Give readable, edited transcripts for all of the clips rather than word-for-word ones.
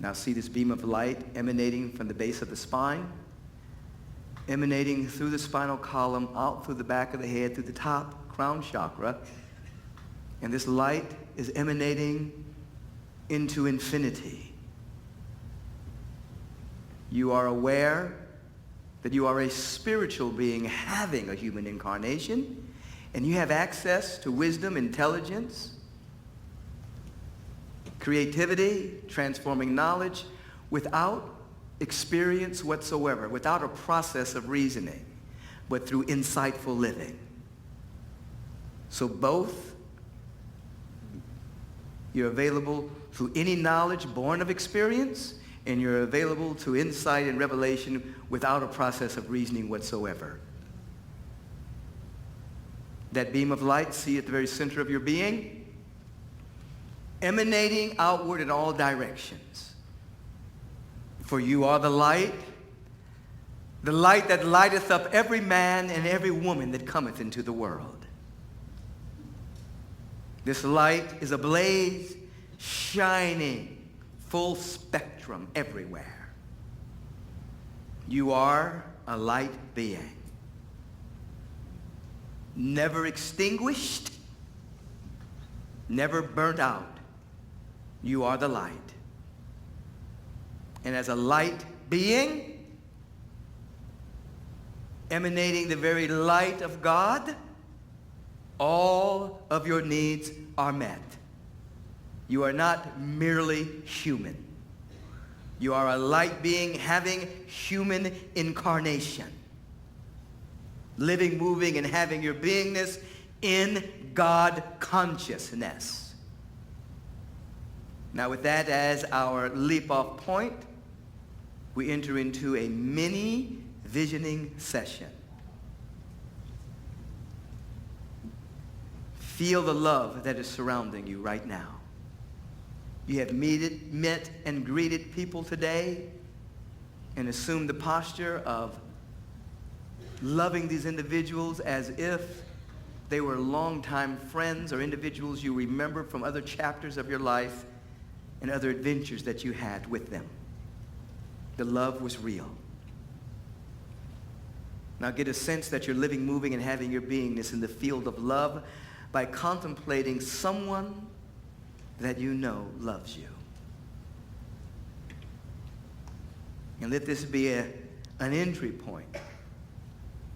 Now see this beam of light emanating from the base of the spine, emanating through the spinal column, out through the back of the head, through the top crown chakra. And this light is emanating into infinity. You are aware that you are a spiritual being having a human incarnation, and you have access to wisdom, intelligence, creativity, transforming knowledge without experience whatsoever, without a process of reasoning, but through insightful living. So both, you're available through any knowledge born of experience, and you're available to insight and revelation without a process of reasoning whatsoever. That beam of light, see at the very center of your being, emanating outward in all directions. For you are the light that lighteth up every man and every woman that cometh into the world. This light is ablaze, shining, full spectrum everywhere. You are a light being. Never extinguished, never burnt out. You are the light. And as a light being, emanating the very light of God, all of your needs are met. You are not merely human. You are a light being having human incarnation, living, moving, and having your beingness in God consciousness. Now with that as our leap-off point, we enter into a mini visioning session. Feel the love that is surrounding you right now. You have met and greeted people today and assumed the posture of loving these individuals as if they were longtime friends or individuals you remember from other chapters of your life and other adventures that you had with them. The love was real. Now get a sense that you're living, moving, and having your beingness in the field of love by contemplating someone that you know loves you. And let this be an entry point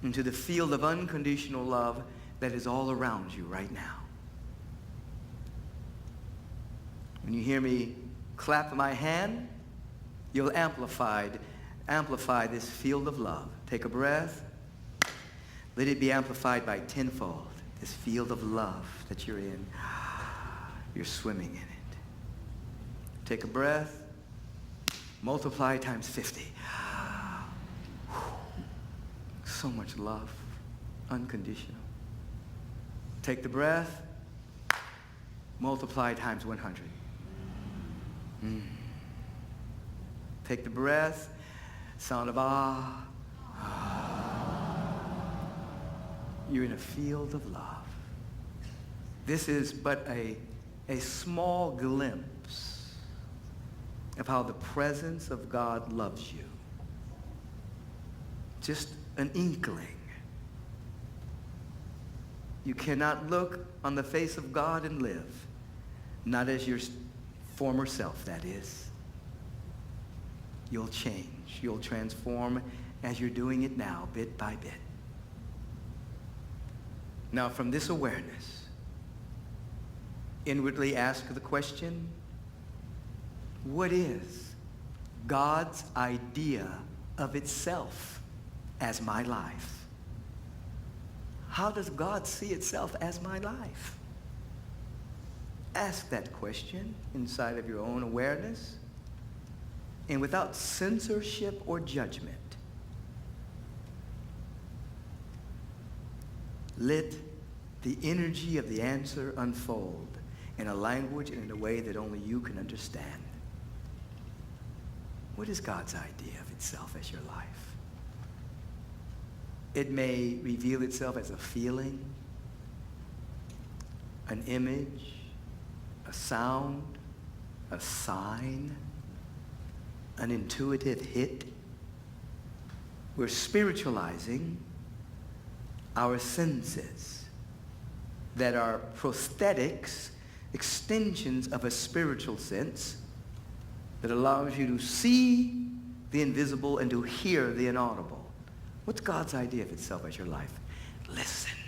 into the field of unconditional love that is all around you right now. When you hear me clap my hand, you'll amplify this field of love. Take a breath. Let it be amplified by tenfold. This field of love that you're in. You're swimming in it. Take a breath. Multiply times 50. So much love. Unconditional. Take the breath. Multiply times 100. Take the breath. Sound of ah. You're in a field of love. This is but a small glimpse of how the presence of God loves you. Just an inkling. You cannot look on the face of God and live, not as your former self, that is. You'll change. You'll transform as you're doing it now, bit by bit. Now, from this awareness, inwardly ask the question, what is God's idea of itself as my life? How does God see itself as my life? Ask that question inside of your own awareness and without censorship or judgment. Let the energy of the answer unfold in a language and in a way that only you can understand. What is God's idea of itself as your life? It may reveal itself as a feeling, an image, a sound, a sign, an intuitive hit. We're spiritualizing our senses that are prosthetics, extensions of a spiritual sense that allows you to see the invisible and to hear the inaudible. What's God's idea of itself as your life? Listen.